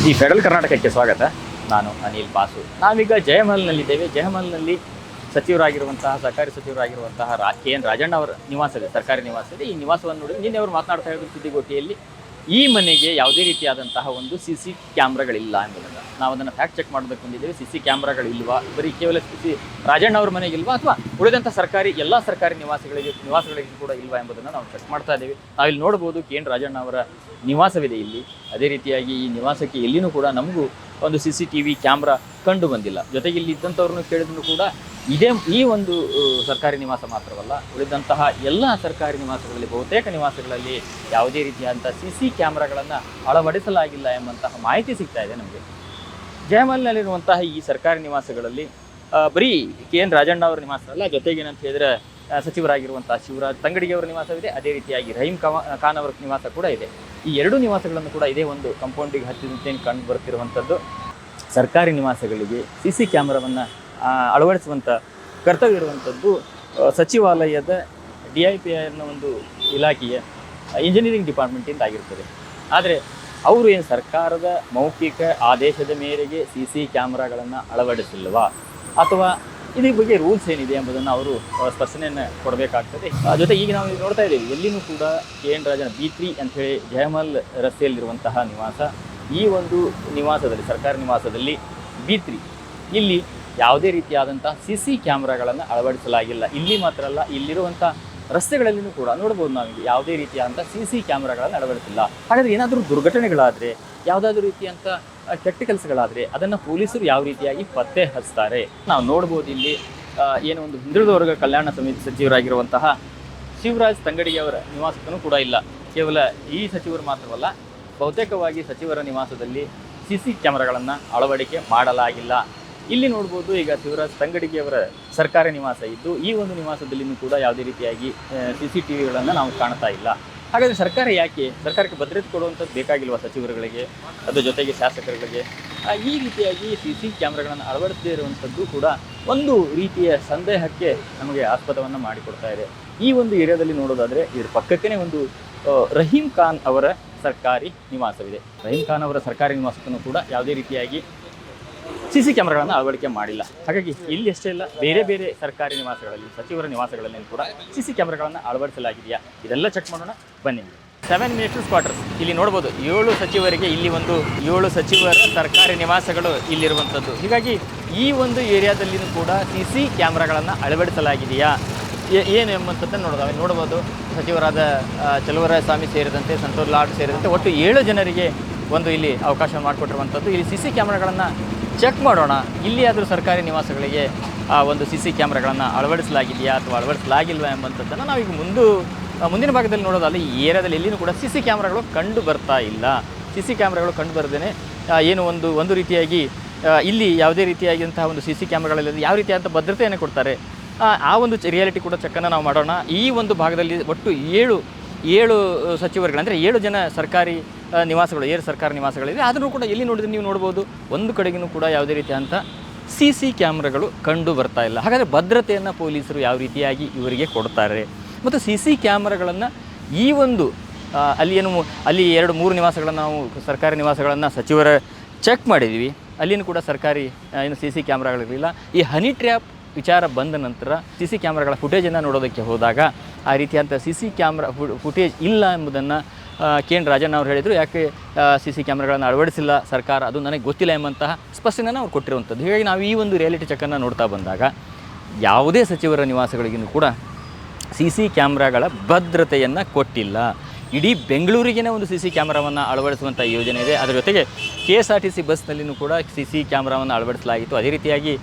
ಈ ಫೆಡರಲ್ ಕರ್ನಾಟಕಕ್ಕೆ ಸ್ವಾಗತ. ನಾನು ಅನಿಲ್ ಬಾಸು. ನಾವೀಗ ಜಯಮಹಲ್ನಲ್ಲಿದ್ದೇವೆ. ಜಯಮಹಲ್ನಲ್ಲಿ ಸಚಿವರಾಗಿರುವಂತಹ ಸರ್ಕಾರಿ ಸಚಿವರಾಗಿರುವಂತಹ KN ರಾಜಣ್ಣ ಅವರ ನಿವಾಸವಿದೆ, ಸರ್ಕಾರಿ ನಿವಾಸ ಇದೆ. ಈ ನಿವಾಸವನ್ನು ನೋಡಿ ನಿನ್ನೆ ಅವರು ಮಾತನಾಡ್ತಾ ಇರೋ ಸುದ್ದಿಗೋಷ್ಠಿಯಲ್ಲಿ ಈ ಮನೆಗೆ ಯಾವುದೇ ರೀತಿಯಾದಂತಹ ಒಂದು CC ಕ್ಯಾಮ್ರಾಗಳಿಲ್ಲ ಎಂಬುದನ್ನು ನಾವು ಅದನ್ನು ಫ್ಯಾಕ್ಟ್ ಚೆಕ್ ಮಾಡೋದಕ್ಕೆ ಬಂದಿದ್ದೇವೆ. CC ಕ್ಯಾಮ್ರಾಗಳಿಲ್ವಾ, ಬರೀ ಕೇವಲ ರಾಜಣ್ಣ ಅವ್ರ ಮನೆಗಿಲ್ವಾ ಅಥವಾ ಉಳಿದಂಥ ಎಲ್ಲ ಸರ್ಕಾರಿ ನಿವಾಸಗಳಿಗೆ ಕೂಡ ಇಲ್ವಾ ಎಂಬುದನ್ನು ನಾವು ಚೆಕ್ ಮಾಡ್ತಾ ಇದ್ದೇವೆ. ನಾವಿಲ್ಲಿ ನೋಡ್ಬೋದು KN ರಾಜಣ್ಣ ಅವರ ನಿವಾಸವಿದೆ ಇಲ್ಲಿ. ಅದೇ ರೀತಿಯಾಗಿ ಈ ನಿವಾಸಕ್ಕೆ ಎಲ್ಲಿನೂ ಕೂಡ ನಮಗೂ ಒಂದು CCTV ಕ್ಯಾಮ್ರಾ ಕಂಡು ಬಂದಿಲ್ಲ. ಜೊತೆಗೆ ಇಲ್ಲಿ ಇದ್ದಂಥವ್ರನ್ನು ಕೇಳಿದ್ರು ಕೂಡ ಈ ಒಂದು ಸರ್ಕಾರಿ ನಿವಾಸ ಮಾತ್ರವಲ್ಲ, ಉಳಿದಂತಹ ಎಲ್ಲ ಸರ್ಕಾರಿ ನಿವಾಸಗಳಲ್ಲಿ ಬಹುತೇಕ ನಿವಾಸಗಳಲ್ಲಿ ಯಾವುದೇ ರೀತಿಯಾದಂಥ CC ಕ್ಯಾಮ್ರಾಗಳನ್ನು ಅಳವಡಿಸಲಾಗಿಲ್ಲ ಎಂಬಂತಹ ಮಾಹಿತಿ ಸಿಗ್ತಾ ಇದೆ ನಮಗೆ. ಜಯಮಹಲ್ನಲ್ಲಿರುವಂತಹ ಈ ಸರ್ಕಾರಿ ನಿವಾಸಗಳಲ್ಲಿ ಬರೀ KN ರಾಜಣ್ಣ ಅವರ ನಿವಾಸ ಅಲ್ಲ, ಜೊತೆಗೆ ಏನಂತ ಹೇಳಿದರೆ ಸಚಿವರಾಗಿರುವಂತಹ ಶಿವರಾಜ್ ತಂಗಡಿಗೆ ಅವರ ನಿವಾಸವಿದೆ. ಅದೇ ರೀತಿಯಾಗಿ ರಹೀಂ ಖಾನ್ ಅವರ ನಿವಾಸ ಕೂಡ ಇದೆ. ಈ ಎರಡು ನಿವಾಸಗಳನ್ನು ಕೂಡ ಇದೇ ಒಂದು ಕಂಪೌಂಡಿಗೆ ಹತ್ತಿದಂತೆ ಕಂಡು ಬರ್ತಿರುವಂಥದ್ದು. ಸರ್ಕಾರಿ ನಿವಾಸಗಳಿಗೆ CC ಕ್ಯಾಮ್ರಾವನ್ನು ಅಳವಡಿಸುವಂಥ ಕರ್ತವ್ಯ ಇರುವಂಥದ್ದು ಸಚಿವಾಲಯದ DIPI ಅನ್ನೋ ಒಂದು ಇಲಾಖೆಯ ಇಂಜಿನಿಯರಿಂಗ್ ಡಿಪಾರ್ಟ್ಮೆಂಟಿಂದ ಆಗಿರ್ತದೆ. ಆದರೆ ಅವರು ಏನು ಸರ್ಕಾರದ ಮೌಖಿಕ ಆದೇಶದ ಮೇರೆಗೆ CC ಕ್ಯಾಮ್ರಾಗಳನ್ನು ಅಳವಡಿಸಿಲ್ವಾ ಅಥವಾ ಇದ್ರ ಬಗ್ಗೆ ರೂಲ್ಸ್ ಏನಿದೆ ಎಂಬುದನ್ನು ಅವರು ಸ್ಪಷ್ಟನೆಯನ್ನು ಕೊಡಬೇಕಾಗ್ತದೆ. ಜೊತೆಗೆ ಈಗ ನಾವು ನೋಡ್ತಾ ಇದ್ದೇವೆ ಎಲ್ಲಿನೂ ಕೂಡ KN ರಾಜಣ್ಣ B3 ಅಂಥೇಳಿ ಜಯಮಹಲ್ ರಸ್ತೆಯಲ್ಲಿರುವಂತಹ ನಿವಾಸ. ಈ ಒಂದು ನಿವಾಸದಲ್ಲಿ, ಸರ್ಕಾರಿ ನಿವಾಸದಲ್ಲಿ B3 ಇಲ್ಲಿ ಯಾವುದೇ ರೀತಿಯಾದಂಥ CC ಕ್ಯಾಮ್ರಾಗಳನ್ನು ಅಳವಡಿಸಲಾಗಿಲ್ಲ. ಇಲ್ಲಿ ಮಾತ್ರ ಅಲ್ಲ, ಇಲ್ಲಿರುವಂಥ ರಸ್ತೆಗಳಲ್ಲಿಯೂ ಕೂಡ ನೋಡ್ಬೋದು ನಾವೀಗ ಯಾವುದೇ ರೀತಿಯಾದಂಥ CC ಕ್ಯಾಮ್ರಾಗಳನ್ನು ಅಳವಡಿಸಿಲ್ಲ. ಹಾಗಾದರೆ ಏನಾದರೂ ದುರ್ಘಟನೆಗಳಾದರೆ, ಯಾವುದಾದ್ರೂ ರೀತಿಯಂಥ ಕೆಟ್ಟ ಕೆಲಸಗಳಾದರೆ ಅದನ್ನು ಪೊಲೀಸರು ಯಾವ ರೀತಿಯಾಗಿ ಪತ್ತೆ ಹಚ್ತಾರೆ ನಾವು ನೋಡ್ಬೋದು. ಇಲ್ಲಿ ಏನೋ ಒಂದು ಹಿಂದುಳಿದ ವರ್ಗ ಕಲ್ಯಾಣ ಸಮಿತಿ ಸಚಿವರಾಗಿರುವಂತಹ ಶಿವರಾಜ್ ತಂಗಡಿಗೆ ಅವರ ನಿವಾಸಕ್ಕೂ ಕೂಡ ಇಲ್ಲ. ಕೇವಲ ಈ ಸಚಿವರು ಮಾತ್ರವಲ್ಲ, ಬಹುತೇಕವಾಗಿ ಸಚಿವರ ನಿವಾಸದಲ್ಲಿ CC ಕ್ಯಾಮ್ರಾಗಳನ್ನು ಅಳವಡಿಕೆ ಮಾಡಲಾಗಿಲ್ಲ. ಇಲ್ಲಿ ನೋಡ್ಬೋದು ಈಗ ಶಿವರಾಜ್ ತಂಗಡಿಗೆಯವರ ಸರ್ಕಾರಿ ನಿವಾಸ ಇದ್ದು ಈ ಒಂದು ನಿವಾಸದಲ್ಲಿಯೂ ಕೂಡ ಯಾವುದೇ ರೀತಿಯಾಗಿ CCTVಗಳನ್ನು ನಾವು ಕಾಣ್ತಾ ಇಲ್ಲ. ಹಾಗಾದರೆ ಸರ್ಕಾರಕ್ಕೆ ಭದ್ರತೆ ಕೊಡುವಂಥದ್ದು ಬೇಕಾಗಿಲ್ವ ಸಚಿವರುಗಳಿಗೆ, ಅದರ ಜೊತೆಗೆ ಶಾಸಕರುಗಳಿಗೆ? ಈ ರೀತಿಯಾಗಿ CC ಕ್ಯಾಮ್ರಾಗಳನ್ನು ಅಳವಡಿಸದೇ ಇರುವಂಥದ್ದು ಕೂಡ ಒಂದು ರೀತಿಯ ಸಂದೇಹಕ್ಕೆ ನಮಗೆ ಆಸ್ಪದವನ್ನು ಮಾಡಿಕೊಡ್ತಾ ಇದೆ. ಈ ಒಂದು ಏರಿಯಾದಲ್ಲಿ ನೋಡೋದಾದರೆ ಇದರ ಪಕ್ಕಕ್ಕೇ ಒಂದು ರಹೀಂ ಖಾನ್ ಅವರ ಸರ್ಕಾರಿ ನಿವಾಸವಿದೆ. ರಹೀಂ ಖಾನ್ ಅವರ ಸರ್ಕಾರಿ ನಿವಾಸಕ್ಕೂ ಕೂಡ ಯಾವುದೇ ರೀತಿಯಾಗಿ CC ಕ್ಯಾಮ್ರಾಗಳನ್ನು ಅಳವಡಿಕೆ ಮಾಡಿಲ್ಲ. ಹಾಗಾಗಿ ಇಲ್ಲಿ ಅಷ್ಟೇ ಇಲ್ಲ, ಬೇರೆ ಬೇರೆ ಸರ್ಕಾರಿ ನಿವಾಸಗಳಲ್ಲಿ, ಸಚಿವರ ನಿವಾಸಗಳಲ್ಲಿ ಕೂಡ CC ಕ್ಯಾಮ್ರಾಗಳನ್ನು ಅಳವಡಿಸಲಾಗಿದೆಯಾ ಇದೆಲ್ಲ ಚೆಕ್ ಮಾಡೋಣ ಬನ್ನಿ. 7 ಮಿನಿಸ್ಟರ್ಸ್ ಕ್ವಾರ್ಟರ್ಸ್ ಇಲ್ಲಿ ನೋಡ್ಬೋದು. 7 ಸಚಿವರಿಗೆ ಇಲ್ಲಿ 7 ಸಚಿವರ ಸರ್ಕಾರಿ ನಿವಾಸಗಳು ಇಲ್ಲಿರುವಂಥದ್ದು. ಹೀಗಾಗಿ ಈ ಒಂದು ಏರಿಯಾದಲ್ಲಿಯೂ ಕೂಡ CC ಕ್ಯಾಮ್ರಾಗಳನ್ನು ಅಳವಡಿಸಲಾಗಿದೆಯಾ ಏನು ಎಂಬಂಥದ್ದನ್ನು ನೋಡ್ಬೋದು. ಸಚಿವರಾದ ಚಲುವರಾಯಸ್ವಾಮಿ ಸೇರಿದಂತೆ, ಸಂತೋಷ್ ಲಾಡ್ ಸೇರಿದಂತೆ ಒಟ್ಟು 7 ಜನರಿಗೆ ಇಲ್ಲಿ ಅವಕಾಶ ಮಾಡಿಕೊಟ್ಟಿರುವಂಥದ್ದು. ಇಲ್ಲಿ CC ಕ್ಯಾಮ್ರಾಗಳನ್ನು ಚೆಕ್ ಮಾಡೋಣ. ಇಲ್ಲಿ ಆದರೂ ಸರ್ಕಾರಿ ನಿವಾಸಗಳಿಗೆ ಒಂದು CC ಕ್ಯಾಮ್ರಾಗಳನ್ನು ಅಳವಡಿಸಲಾಗಿದೆಯಾ ಅಥವಾ ಅಳವಡಿಸಲಾಗಿಲ್ವಾ ಎಂಬಂಥದ್ದನ್ನು ನಾವೀಗ ಮುಂದಿನ ಭಾಗದಲ್ಲಿ ನೋಡೋದಲ್ಲ. ಈ ಏರಿಯಾದಲ್ಲಿ ಎಲ್ಲಿಯೂ ಕೂಡ CC ಕ್ಯಾಮ್ರಾಗಳು ಕಂಡು ಬರ್ತಾ ಇಲ್ಲ. CC ಕ್ಯಾಮ್ರಾಗಳು ಕಂಡು ಬರ್ದೇ ಏನು ಒಂದು ರೀತಿಯಾಗಿ ಇಲ್ಲಿ ಯಾವುದೇ ರೀತಿಯಾಗಿಂತಹ ಒಂದು CC ಕ್ಯಾಮ್ರಾಗಳಲ್ಲಿ ಯಾವ ರೀತಿಯಾದಂಥ ಭದ್ರತೆಯನ್ನು ಕೊಡ್ತಾರೆ ಆ ಒಂದು ರಿಯಾಲಿಟಿ ಕೂಡ ಚೆಕ್ಕನ್ನು ನಾವು ಮಾಡೋಣ. ಈ ಒಂದು ಭಾಗದಲ್ಲಿ ಒಟ್ಟು 7 ಸಚಿವರುಗಳು ಅಂದರೆ 7 ಜನ ಸರ್ಕಾರಿ ನಿವಾಸಗಳು, ಸರ್ಕಾರಿ ನಿವಾಸಗಳಿದೆ. ಆದರೂ ಕೂಡ ಎಲ್ಲಿ ನೋಡಿದ್ರೆ ನೀವು ನೋಡ್ಬೋದು ಒಂದು ಕಡೆಗೂ ಕೂಡ ಯಾವುದೇ ರೀತಿಯಾದಂಥ CC ಕ್ಯಾಮ್ರಾಗಳು ಕಂಡು ಬರ್ತಾ ಇಲ್ಲ. ಹಾಗಾದರೆ ಭದ್ರತೆಯನ್ನು ಪೊಲೀಸರು ಯಾವ ರೀತಿಯಾಗಿ ಇವರಿಗೆ ಕೊಡ್ತಾರೆ ಮತ್ತು CC ಕ್ಯಾಮ್ರಾಗಳನ್ನು ಈ ಒಂದು ಅಲ್ಲಿ 2-3 ನಿವಾಸಗಳನ್ನು ನಾವು ಸರ್ಕಾರಿ ನಿವಾಸಗಳನ್ನು ಸಚಿವರ ಚೆಕ್ ಮಾಡಿದ್ದೀವಿ. ಅಲ್ಲಿಯೂ ಕೂಡ ಸರ್ಕಾರಿ CC ಕ್ಯಾಮ್ರಾಗಳಿರಲಿಲ್ಲ. ಈ ಹನಿ ಟ್ರ್ಯಾಪ್ ವಿಚಾರ ಬಂದ ನಂತರ CC ಕ್ಯಾಮ್ರಾಗಳ ಫುಟೇಜನ್ನು ನೋಡೋದಕ್ಕೆ ಹೋದಾಗ ಆ ರೀತಿಯಾದಂಥ CC ಕ್ಯಾಮ್ರಾ ಫುಟೇಜ್ ಇಲ್ಲ ಎಂಬುದನ್ನು KN ರಾಜಣ್ಣ ಅವರು ಹೇಳಿದರು. ಯಾಕೆ CC ಕ್ಯಾಮ್ರಾಗಳನ್ನು ಅಳವಡಿಸಿಲ್ಲ ಸರ್ಕಾರ, ಅದು ನನಗೆ ಗೊತ್ತಿಲ್ಲ ಎಂಬಂತಹ ಸ್ಪಷ್ಟನೆಯನ್ನು ಅವ್ರು ಕೊಟ್ಟಿರುವಂಥದ್ದು. ಹೀಗಾಗಿ ನಾವು ಈ ಒಂದು ರಿಯಾಲಿಟಿ ಚೆಕ್ಕನ್ನು ನೋಡ್ತಾ ಬಂದಾಗ ಯಾವುದೇ ಸಚಿವರ ನಿವಾಸಗಳಿಗೂ ಕೂಡ CC ಕ್ಯಾಮ್ರಾಗಳ ಭದ್ರತೆಯನ್ನು ಕೊಟ್ಟಿಲ್ಲ. ಇಡೀ ಬೆಂಗಳೂರಿಗೇ ಒಂದು CC ಕ್ಯಾಮ್ರಾವನ್ನು ಅಳವಡಿಸುವಂಥ ಯೋಜನೆ ಇದೆ. ಅದರ ಜೊತೆಗೆ KSRTC ಬಸ್ನಲ್ಲಿಯೂ ಕೂಡ CC ಕ್ಯಾಮ್ರಾವನ್ನು ಅಳವಡಿಸಲಾಗಿತ್ತು. ಅದೇ ರೀತಿಯಾಗಿ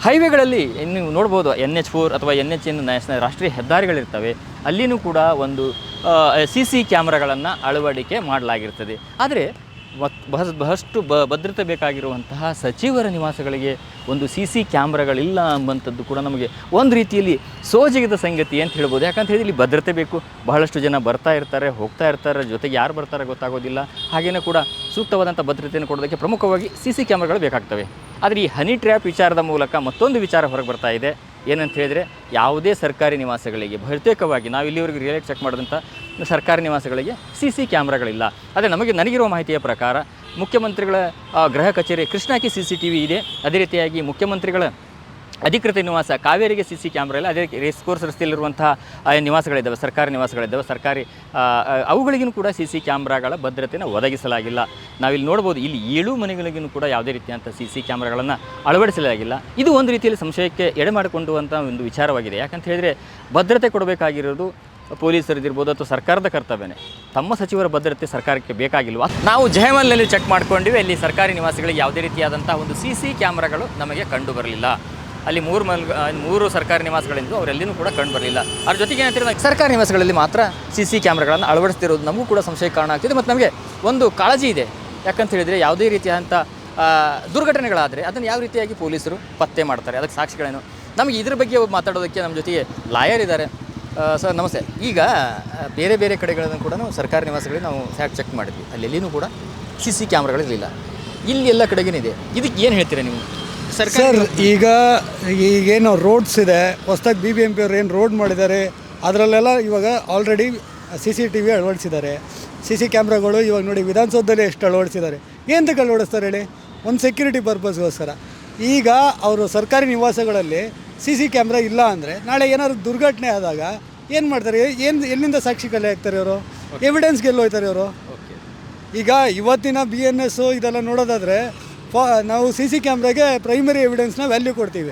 ಹೈವೇಗಳಲ್ಲಿ ನೀವು ನೋಡ್ಬೋದು NH4 ಅಥವಾ NH ನ್ಯಾಷನಲ್ ರಾಷ್ಟ್ರೀಯ ಹೆದ್ದಾರಿಗಳಿರ್ತವೆ, ಅಲ್ಲಿಯೂ ಕೂಡ ಒಂದು CC ಕ್ಯಾಮ್ರಾಗಳನ್ನು ಅಳವಡಿಕೆ ಮಾಡಲಾಗಿರ್ತದೆ. ಆದರೆ ಬಹಳಷ್ಟು ಭದ್ರತೆ ಬೇಕಾಗಿರುವಂತಹ ಸಚಿವರ ನಿವಾಸಗಳಿಗೆ ಒಂದು CC ಕ್ಯಾಮ್ರಾಗಳಿಲ್ಲ ಎಂಬಂಥದ್ದು ಕೂಡ ನಮಗೆ ಒಂದು ರೀತಿಯಲ್ಲಿ ಸೋಜಿಗದ ಸಂಗತಿ ಅಂತ ಹೇಳ್ಬೋದು. ಯಾಕಂತ ಹೇಳಿ ಇಲ್ಲಿ ಭದ್ರತೆ ಬೇಕು. ಬಹಳಷ್ಟು ಜನ ಬರ್ತಾ ಇರ್ತಾರೆ, ಹೋಗ್ತಾ ಇರ್ತಾರೆ, ಜೊತೆಗೆ ಯಾರು ಬರ್ತಾರೆ ಗೊತ್ತಾಗೋದಿಲ್ಲ. ಹಾಗೇನೂ ಕೂಡ ಸೂಕ್ತವಾದಂಥ ಭದ್ರತೆಯನ್ನು ಕೊಡೋದಕ್ಕೆ ಪ್ರಮುಖವಾಗಿ CC ಕ್ಯಾಮ್ರಾಗಳು ಬೇಕಾಗ್ತವೆ. ಆದರೆ ಈ ಹನಿ ಟ್ರ್ಯಾಪ್ ವಿಚಾರದ ಮೂಲಕ ಮತ್ತೊಂದು ವಿಚಾರ ಹೊರಗೆ ಬರ್ತಾ ಇದೆ. ಏನಂತ ಹೇಳಿದರೆ ಯಾವುದೇ ಸರ್ಕಾರಿ ನಿವಾಸಗಳಿಗೆ ಬಹುತೇಕವಾಗಿ ನಾವು ಇಲ್ಲಿವರೆಗೆ ರಿಯಲ್ ಚೆಕ್ ಮಾಡಿದಂಥ ಸರ್ಕಾರಿ ನಿವಾಸಗಳಿಗೆ CC ಕ್ಯಾಮ್ರಾಗಳಿಲ್ಲ. ಆದರೆ ನನಗಿರುವ ಮಾಹಿತಿಯ ಪ್ರಕಾರ ಮುಖ್ಯಮಂತ್ರಿಗಳ ಗೃಹ ಕಚೇರಿ ಕೃಷ್ಣಾಕ್ಕೆ CCTV ಇದೆ. ಅದೇ ರೀತಿಯಾಗಿ ಮುಖ್ಯಮಂತ್ರಿಗಳ ಅಧಿಕೃತ ನಿವಾಸ ಕಾವೇರಿಗೆ CC ಕ್ಯಾಮ್ರಾ ಇಲ್ಲ. ಅದೇ ರೇಸ್ ಕೋರ್ಸ್ ರಸ್ತೆಯಲ್ಲಿರುವಂತಹ ನಿವಾಸಗಳಿದ್ದಾವೆ, ಸರ್ಕಾರಿ ನಿವಾಸಗಳಿದ್ದಾವೆ, ಸರ್ಕಾರಿ ಅವುಗಳಿಗೂ ಕೂಡ CC ಕ್ಯಾಮ್ರಾಗಳ ಭದ್ರತೆಯನ್ನು ಒದಗಿಸಲಾಗಿಲ್ಲ. ನಾವಿಲ್ಲಿ ನೋಡ್ಬೋದು, ಇಲ್ಲಿ 7 ಮನೆಗಳಿಗೂ ಕೂಡ ಯಾವುದೇ ರೀತಿಯಂಥ CC ಕ್ಯಾಮ್ರಾಗಳನ್ನು ಅಳವಡಿಸಲಾಗಿಲ್ಲ. ಇದು ಒಂದು ರೀತಿಯಲ್ಲಿ ಸಂಶಯಕ್ಕೆ ಎಡೆ ಮಾಡಿಕೊಂಡುವಂಥ ಒಂದು ವಿಚಾರವಾಗಿದೆ. ಯಾಕಂತ ಹೇಳಿದರೆ ಭದ್ರತೆ ಕೊಡಬೇಕಾಗಿರೋದು ಪೊಲೀಸರದಿರ್ಬೋದು ಅಥವಾ ಸರ್ಕಾರದ ಕರ್ತವ್ಯನೇ. ತಮ್ಮ ಸಚಿವರ ಭದ್ರತೆ ಸರ್ಕಾರಕ್ಕೆ ಬೇಕಾಗಿಲ್ವಾ? ನಾವು ಜಯಮಲ್ನಲ್ಲಿ ಚೆಕ್ ಮಾಡ್ಕೊಂಡಿವಿ. ಅಲ್ಲಿ ಸರ್ಕಾರಿ ನಿವಾಸಗಳಿಗೆ ಯಾವುದೇ ರೀತಿಯಾದಂಥ ಒಂದು CC ಕ್ಯಾಮ್ರಾಗಳು ನಮಗೆ ಕಂಡು ಬರಲಿಲ್ಲ. ಅಲ್ಲಿ 3 ಸರ್ಕಾರಿ ನಿವಾಸಗಳಿಂದ ಅವರೆಲ್ಲಿನೂ ಕೂಡ ಕಂಡು ಬರಲಿಲ್ಲ. ಅದ್ರ ಜೊತೆಗೆ ಏನಂತೀರಿ, ಸರ್ಕಾರಿ ನಿವಾಸಗಳಲ್ಲಿ ಮಾತ್ರ CC ಕ್ಯಾಮ್ರಾಗಳನ್ನು ಅಳವಡಿಸ್ತಿರೋದು ನಮಗೂ ಕೂಡ ಸಂಶಯ ಕಾರಣ ಆಗ್ತಿದೆ. ಮತ್ತು ನಮಗೆ ಒಂದು ಕಾಳಜಿ ಇದೆ. ಯಾಕಂತ ಹೇಳಿದರೆ ಯಾವುದೇ ರೀತಿಯಾದಂಥ ದುರ್ಘಟನೆಗಳಾದರೆ ಅದನ್ನು ಯಾವ ರೀತಿಯಾಗಿ ಪೊಲೀಸರು ಪತ್ತೆ ಮಾಡ್ತಾರೆ, ಅದಕ್ಕೆ ಸಾಕ್ಷಿಗಳೇನು? ನಮಗೆ ಇದ್ರ ಬಗ್ಗೆ ಮಾತಾಡೋದಕ್ಕೆ ನಮ್ಮ ಜೊತೆಗೆ ಲಾಯರ್ ಇದ್ದಾರೆ. ಸರ್ ನಮಸ್ತೆ. ಈಗ ಬೇರೆ ಬೇರೆ ಕಡೆಗಳನ್ನು ಕೂಡ ನಾವು ಸರ್ಕಾರಿ ನಿವಾಸಗಳಿಗೆ ನಾವು ಫ್ಯಾಕ್ಟ್ ಚೆಕ್ ಮಾಡಿದ್ವಿ. ಅಲ್ಲಿ ಎಲ್ಲಿನೂ ಕೂಡ CC ಕ್ಯಾಮ್ರಾಗಳಿರಲಿಲ್ಲ. ಇಲ್ಲಿ ಎಲ್ಲ ಕಡೆಗೇನಿದೆ. ಇದಕ್ಕೆ ಏನು ಹೇಳ್ತೀರಾ ನೀವು? ಸರ್, ಈಗೇನು ರೋಡ್ಸ್ ಇದೆ, ಹೊಸದಾಗಿ BBMP ಅವ್ರು ಏನು ರೋಡ್ ಮಾಡಿದ್ದಾರೆ ಅದರಲ್ಲೆಲ್ಲ ಇವಾಗ ಆಲ್ರೆಡಿ CCTV ಅಳವಡಿಸಿದ್ದಾರೆ. CC ಕ್ಯಾಮ್ರಾಗಳು ಇವಾಗ ನೋಡಿ ವಿಧಾನಸೌಧದಲ್ಲಿ ಎಷ್ಟು ಅಳವಡಿಸಿದ್ದಾರೆ. ಏನಕ್ಕೆ ಅಳವಡಿಸ್ತಾರೆ ಹೇಳಿ? ಒಂದು ಸೆಕ್ಯೂರಿಟಿ ಪರ್ಪಸ್ಗೋಸ್ಕರ. ಈಗ ಅವರು ಸರ್ಕಾರಿ ನಿವಾಸಗಳಲ್ಲಿ CC ಕ್ಯಾಮ್ರಾ ಇಲ್ಲ ಅಂದರೆ ನಾಳೆ ಏನಾದ್ರು ದುರ್ಘಟನೆ ಆದಾಗ ಏನು ಮಾಡ್ತಾರೆ? ಎಲ್ಲಿಂದ ಸಾಕ್ಷಿ ಕಲೆ ಹಾಕ್ತಾರೆ ಅವರು? ಎವಿಡೆನ್ಸ್ಗೆ ಎಲ್ಲಿ ಹೋಗ್ತಾರೆ ಅವರು? ಈಗ ಇವತ್ತಿನ BNS ಇದೆಲ್ಲ ನೋಡೋದಾದರೆ ನಾವು CC ಕ್ಯಾಮ್ರಾಗೆ ಪ್ರೈಮರಿ ಎವಿಡೆನ್ಸ್ನ ವ್ಯಾಲ್ಯೂ ಕೊಡ್ತೀವಿ.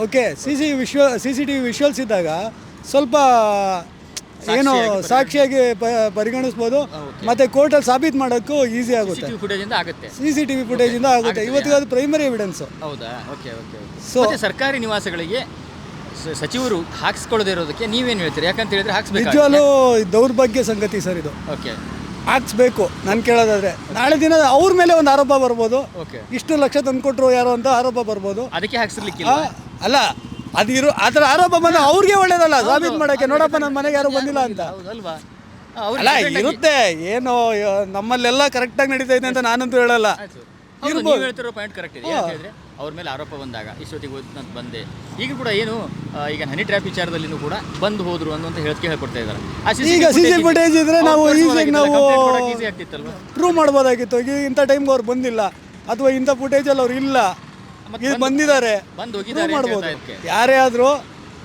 ಓಕೆ CCTV ವಿಷುವಲ್ಸ್ ಇದ್ದಾಗ ಸ್ವಲ್ಪ ಏನು ಸಾಕ್ಷಿಯಾಗಿ ಪರಿಗಣಿಸ್ಬೋದು, ಮತ್ತು ಕೋರ್ಟಲ್ಲಿ ಸಾಬೀತು ಮಾಡೋಕ್ಕೂ ಈಸಿ ಆಗುತ್ತೆ. CCTV ಫುಟೇಜಿಂದ ಆಗುತ್ತೆ. ಇವತ್ತಿಗೆ ಅದು ಪ್ರೈಮರಿ ಎವಿಡೆನ್ಸು. ಹೌದಾ? ಸೊ ಸರ್ಕಾರಿ ನಿವಾಸಗಳಿಗೆ ಸಚಿವರು ಹಾಕ್ಸ್ಕೊಳ್ಳದೇ ಇರೋದಕ್ಕೆ ನೀವೇನು ಹೇಳ್ತೀರಿ? ಯಾಕಂತ ಹೇಳಿದ್ರೆ ಹಾಕ್ಸ್ಬೇಕು. ನಿಜವಾಗ್ಲೂ ದೌರ್ಭಾಗ್ಯ ಸಂಗತಿ ಸರ್ ಇದು. ಹಾಕ್ಸ್ಬೇಕು. ನಾನು ಕೇಳೋದಾದ್ರೆ ನಾಳೆ ದಿನ ಅವ್ರ ಮೇಲೆ ಒಂದು ಆರೋಪ ಬರ್ಬೋದು. ಇಷ್ಟು ಲಕ್ಷ ತಂದುಕೊಟ್ರು ಯಾರೋ ಅಂತ ಆರೋಪ ಬರ್ಬೋದು. ಅದಕ್ಕೆ ಹಾಕ್ಸಿರ್ಲಿಕ್ಕಿಲ್ಲ ಅಲ್ಲ, ಅದು ಆ ಥರ ಆರೋಪ ಬಂದು ಅವ್ರಿಗೆ ಒಳ್ಳೇದಲ್ಲ ಸಾಬೀತು ಮಾಡೋಕ್ಕೆ. ನೋಡಪ್ಪ ನನ್ನ ಮನೆಗೆ ಯಾರು ಬಂದಿಲ್ಲ ಅಂತ ಅಲ್ಲ ಇರುತ್ತೆ. ಏನು ನಮ್ಮಲ್ಲೆಲ್ಲ ಕರೆಕ್ಟಾಗಿ ನಡೀತೈತೆ ಅಂತ ನಾನಂತೂ ಹೇಳಲ್ಲ. ಹೇಳ್ತಿರೋ ಪಾಯಿಂಟ್ ಕರೆಕ್ಟ್ ಇದೆ. ಹೇಳಿದ್ರೆ ಅವ್ರ ಮೇಲೆ ಆರೋಪ ಬಂದಾಗ ಇಷ್ಟೊತ್ತಿಗೆ ಬಂದೆ, ಈಗ ಕೂಡ ಏನು ಈಗ ಹನಿ ಟ್ರ್ಯಾಪ್ ವಿಚಾರದಲ್ಲಿನೂ ಕೂಡ ಬಂದು ಹೋದ್ರು ಅನ್ನುವಂತ ಹೇಳಿಕೆ ಹೇಳ್ಕೊಡ್ತಾ ಇದ್ದಾರೆ. ಈಗ CC ಫುಟೇಜ್ ಇದ್ರೆ ನಾವು ಈಸಿಯಾಗಿ ನಾವು ಪ್ರೂವ್ ಮಾಡ್ಬೋದಾಗಿತ್ತು. ಈಗ ಇಂಥ ಟೈಮ್ಗೆ ಅವ್ರು ಬಂದಿಲ್ಲ ಅಥವಾ ಇಂಥ ಫುಟೇಜಲ್ಲಿ ಅವ್ರು ಇಲ್ಲ, ಇದು ಬಂದಿದ್ದಾರೆ, ಪ್ರೂವ್ ಮಾಡ್ಬೋದು. ಯಾರೇ ಆದರೂ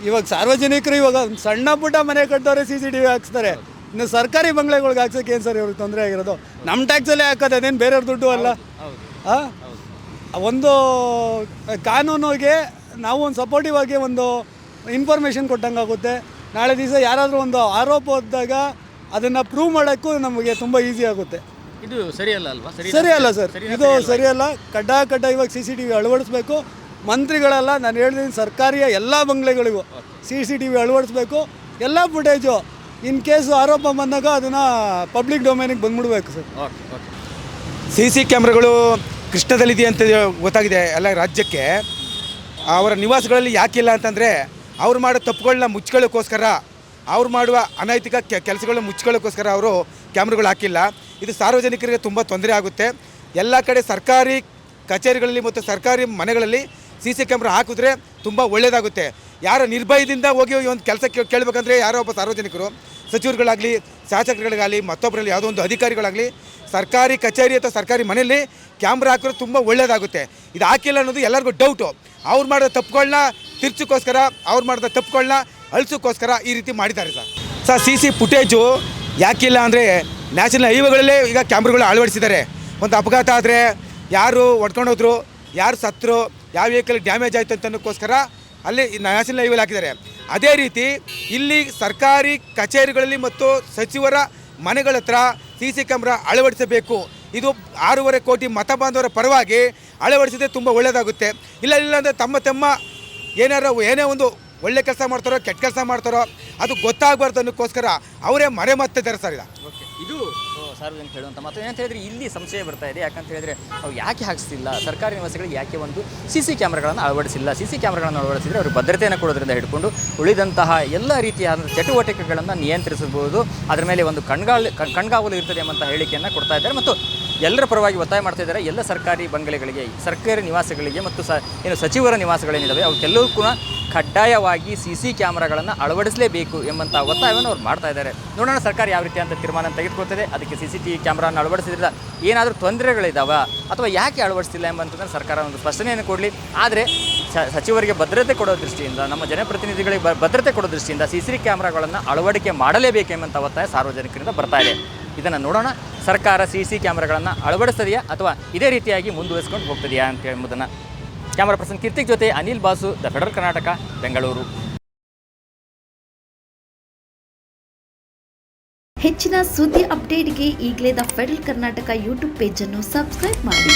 ಇವಾಗ ಸಾರ್ವಜನಿಕರು ಇವಾಗ ಸಣ್ಣ ಪುಟ್ಟ ಮನೆ ಕಟ್ಟೋರೆ CCTV ಹಾಕ್ಸ್ತಾರೆ. ಇನ್ನು ಸರ್ಕಾರಿ ಬಂಗ್ಲೆಗಳಿಗೆ ಹಾಕ್ಸೋಕೆ ಏನು ಸರ್ ಇವ್ರಿಗೆ ತೊಂದರೆ ಆಗಿರೋದು? ನಮ್ಮ ಟ್ಯಾಕ್ಸಲ್ಲೇ ಹಾಕೋದು, ಅದೇನು ಬೇರೆಯವ್ರ ದುಡ್ಡು ಅಲ್ಲ. ಒಂದು ಕಾನೂನಿಗೆ ನಾವು ಒಂದು ಸಪೋರ್ಟಿವ್ ಆಗಿ ಒಂದು ಇನ್ಫಾರ್ಮೇಷನ್ ಕೊಟ್ಟಂಗೆ ಆಗುತ್ತೆ. ನಾಳೆ ದಿವಸ ಯಾರಾದರೂ ಒಂದು ಆರೋಪ ಹೊತ್ತಾಗ ಅದನ್ನು ಪ್ರೂವ್ ಮಾಡೋಕ್ಕೂ ನಮಗೆ ತುಂಬ ಈಸಿ ಆಗುತ್ತೆ. ಇದು ಸರಿಯಲ್ಲ ಅಲ್ವಾ? ಸರಿಯಲ್ಲ ಸರ್, ಇದು ಸರಿಯಲ್ಲ. ಕಡ್ಡಾಯ CCTV ಅಳವಡಿಸ್ಬೇಕು. ಮಂತ್ರಿಗಳೆಲ್ಲ ನಾನು ಹೇಳಿದ್ದೀನಿ, ಸರ್ಕಾರಿಯ ಎಲ್ಲ ಬಂಗ್ಲೆಗಳಿಗೂ CCTV ಅಳವಡಿಸ್ಬೇಕು. ಎಲ್ಲ ಫುಟೇಜು ಇನ್ ಕೇಸ್ ಆರೋಪ ಬಂದಾಗ ಅದನ್ನು ಪಬ್ಲಿಕ್ ಡೊಮೇನಿಗೆ ಬಂದ್ಬಿಡ್ಬೇಕು ಸರ್. CC ಕ್ಯಾಮ್ರಾಗಳು ಕೃಷ್ಣದಲ್ಲಿದೆ ಅಂತ ಗೊತ್ತಾಗಿದೆ ಎಲ್ಲ ರಾಜ್ಯಕ್ಕೆ. ಅವರ ನಿವಾಸಗಳಲ್ಲಿ ಯಾಕಿಲ್ಲ ಅಂತಂದರೆ ಅವ್ರು ಮಾಡೋ ತಪ್ಪುಗಳನ್ನ ಮುಚ್ಕೊಳ್ಳೋಕ್ಕೋಸ್ಕರ, ಅವ್ರು ಮಾಡುವ ಅನೈತಿಕ ಕೆಲಸಗಳನ್ನ ಮುಚ್ಕೊಳ್ಳೋಕ್ಕೋಸ್ಕರ ಅವರು ಕ್ಯಾಮ್ರಾಗಳು ಹಾಕಿಲ್ಲ. ಇದು ಸಾರ್ವಜನಿಕರಿಗೆ ತುಂಬ ತೊಂದರೆ ಆಗುತ್ತೆ. ಎಲ್ಲ ಕಡೆ ಸರ್ಕಾರಿ ಕಚೇರಿಗಳಲ್ಲಿ ಮತ್ತು ಸರ್ಕಾರಿ ಮನೆಗಳಲ್ಲಿ CC ಕ್ಯಾಮ್ರಾ ಹಾಕಿದ್ರೆ ತುಂಬ ಒಳ್ಳೆಯದಾಗುತ್ತೆ. ಯಾರೋ ನಿರ್ಭಯದಿಂದ ಹೋಗಿ ಒಂದು ಕೆಲಸ ಕೇಳಬೇಕಂದ್ರೆ ಯಾರೋ ಒಬ್ಬ ಸಾರ್ವಜನಿಕರು, ಸಚಿವರುಗಳಾಗಲಿ, ಶಾಸಕರುಗಳಾಗಲಿ, ಮತ್ತೊಬ್ಬರಲ್ಲಿ ಯಾವುದೋ ಒಂದು ಅಧಿಕಾರಿಗಳಾಗಲಿ ಸರ್ಕಾರಿ ಕಚೇರಿ ಅಥವಾ ಸರ್ಕಾರಿ ಮನೆಯಲ್ಲಿ ಕ್ಯಾಮ್ರಾ ಹಾಕಿದ್ರೆ ತುಂಬ ಒಳ್ಳೆಯದಾಗುತ್ತೆ. ಇದು ಹಾಕಿಲ್ಲ ಅನ್ನೋದು ಎಲ್ಲರಿಗೂ ಡೌಟು. ಅವ್ರು ಮಾಡಿದ ತಪ್ಪುಗಳನ್ನ ತಿರ್ಚೋಕ್ಕೋಸ್ಕರ, ಅವ್ರು ಮಾಡಿದ ತಪ್ಪುಗಳನ್ನ ಅಳಿಸೋಕ್ಕೋಸ್ಕರ ಈ ರೀತಿ ಮಾಡಿದ್ದಾರೆ ಸರ್. CC ಫುಟೇಜು ಯಾಕಿಲ್ಲ ಅಂದರೆ ನ್ಯಾಷನಲ್ ಹೈವೇಗಳಲ್ಲೇ ಈಗ ಕ್ಯಾಮ್ರಾಗಳು ಅಳವಡಿಸಿದ್ದಾರೆ. ಒಂದು ಅಪಘಾತ ಆದರೆ ಯಾರು ಹೊಡ್ಕೊಂಡೋದ್ರು, ಯಾರು ಸತ್ತರು, ಯಾವ ವೆಹಿಕಲ್ ಡ್ಯಾಮೇಜ್ ಆಯಿತು ಅಂತನಕ್ಕೋಸ್ಕರ ಅಲ್ಲಿ ನ್ಯಾಷನಲ್ ಹೈವೇಲಿ ಹಾಕಿದ್ದಾರೆ. ಅದೇ ರೀತಿ ಇಲ್ಲಿ ಸರ್ಕಾರಿ ಕಚೇರಿಗಳಲ್ಲಿ ಮತ್ತು ಸಚಿವರ ಮನೆಗಳ ಹತ್ರ CC ಕ್ಯಾಮ್ರಾ ಅಳವಡಿಸಬೇಕು. ಇದು 6.5 ಕೋಟಿ ಮತ ಬಾಂಧವರ ಪರವಾಗಿ ಅಳವಡಿಸಿದ್ರೆ ತುಂಬ ಒಳ್ಳೆಯದಾಗುತ್ತೆ. ಇಲ್ಲ ಅಂದರೆ ತಮ್ಮ ಏನೇ ಒಂದು ಒಳ್ಳೆ ಕೆಲಸ ಮಾಡ್ತಾರೋ ಕೆಟ್ಟ ಕೆಲಸ ಮಾಡ್ತಾರೋ ಅದು ಗೊತ್ತಾಗಬಾರ್ದು ಅನ್ನೋಕ್ಕೋಸ್ಕರ ಅವರೇ ಮರೆಮತ್ತಿದ್ದಾರೆ ಸರ್. ಇದು ಸಾರ್ವಜನಿಕ ಹೇಳುವಂಥ ಮಾತು. ಏನಂತ ಹೇಳಿದ್ರೆ ಇಲ್ಲಿ ಸಂಶಯ ಬರ್ತಾ ಇದೆ. ಯಾಕಂತ ಹೇಳಿದ್ರೆ ಅವ್ರು ಯಾಕೆ ಹಾಕಿಸ್ತಿಲ್ಲ, ಸರ್ಕಾರಿ ನಿವಾಸಗಳಿಗೆ ಯಾಕೆ ಒಂದು CC ಕ್ಯಾಮ್ರಾಗಳನ್ನು ಅಳವಡಿಸಿಲ್ಲ? CC ಕ್ಯಾಮ್ರಾಗಳನ್ನು ಅಳವಡಿಸಿದರೆ ಅವರು ಭದ್ರತೆಯನ್ನು ಕೊಡೋದ್ರಿಂದ ಹಿಡ್ಕೊಂಡು ಉಳಿದಂತಹ ಎಲ್ಲ ರೀತಿಯ ಚಟುವಟಿಕೆಗಳನ್ನು ನಿಯಂತ್ರಿಸಬಹುದು, ಅದರ ಮೇಲೆ ಒಂದು ಕಣ್ಗಾವಲು ಇರ್ತದೆ ಎಂಬಂಥ ಹೇಳಿಕೆಯನ್ನು ಕೊಡ್ತಾ ಇದ್ದಾರೆ. ಮತ್ತು ಎಲ್ಲರ ಪರವಾಗಿ ಒತ್ತಾಯ ಮಾಡ್ತಾ ಇದ್ದಾರೆ. ಎಲ್ಲ ಸರ್ಕಾರಿ ಬಂಗಲೆಗಳಿಗೆ, ಸರ್ಕಾರಿ ನಿವಾಸಗಳಿಗೆ ಮತ್ತು ಏನು ಸಚಿವರ ನಿವಾಸಗಳೇನಿದ್ದಾವೆ ಅವಕ್ಕೆಲ್ಲವೂ ಕೂಡ ಕಡ್ಡಾಯವಾಗಿ CC ಕ್ಯಾಮ್ರಾಗಳನ್ನು ಅಳವಡಿಸಲೇಬೇಕು ಎಂಬಂಥ ಒತ್ತಾಯವನ್ನು ಅವ್ರು ಮಾಡ್ತಾ ಇದ್ದಾರೆ. ನೋಡೋಣ ಸರ್ಕಾರ ಯಾವ ರೀತಿ ಅಂತ ತೀರ್ಮಾನ ತೆಗೆದುಕೊಳ್ತದೆ. ಅದಕ್ಕೆ CCTV ಕ್ಯಾಮ್ರಾನ ಅಳವಡಿಸಿದ್ರಿಂದ ಏನಾದರೂ ತೊಂದರೆಗಳಿದ್ದಾವೆ ಅಥವಾ ಯಾಕೆ ಅಳವಡಿಸ್ತಿಲ್ಲ ಎಂಬಂತಂದ್ರೆ ಸರ್ಕಾರ ಒಂದು ಸ್ಪಷ್ಟನೆಯನ್ನು ಕೊಡಲಿ. ಆದರೆ ಸಚಿವರಿಗೆ ಭದ್ರತೆ ಕೊಡೋ ದೃಷ್ಟಿಯಿಂದ, ನಮ್ಮ ಜನಪ್ರತಿನಿಧಿಗಳಿಗೆ ಭದ್ರತೆ ಕೊಡೋ ದೃಷ್ಟಿಯಿಂದ CC ಕ್ಯಾಮ್ರಾಗಳನ್ನು ಅಳವಡಿಕೆ ಮಾಡಲೇಬೇಕೆಂಬಂಥ ಒತ್ತಾಯ ಸಾರ್ವಜನಿಕರಿಂದ ಬರ್ತಾ ಇದೆ. ಇದನ್ನು ನೋಡೋಣ, ಸರ್ಕಾರ CC ಕ್ಯಾಮ್ರಾಗಳನ್ನು ಅಳವಡಿಸ್ತದೆಯಾ ಅಥವಾ ಇದೇ ರೀತಿಯಾಗಿ ಮುಂದುವರಿಸ್ಕೊಂಡು ಹೋಗ್ತದೆಯಾ ಅಂತ ಎಂಬುದನ್ನು. ಕ್ಯಾಮರಾ ಪರ್ಸನ್ ಕೀರ್ತಿಕ್ ಜೊತೆ ಅನಿಲ್ ಬಾಸು, ದ ಫೆಡರಲ್ ಕರ್ನಾಟಕ, ಬೆಂಗಳೂರು. ಹೆಚ್ಚಿನ ಸುದ್ದಿ ಅಪ್ಡೇಟ್ಗೆ ಈಗಲೇ ದ ಫೆಡರಲ್ ಕರ್ನಾಟಕ ಯೂಟ್ಯೂಬ್ ಪೇಜನ್ನು ಸಬ್ಸ್ಕ್ರೈಬ್ ಮಾಡಿ.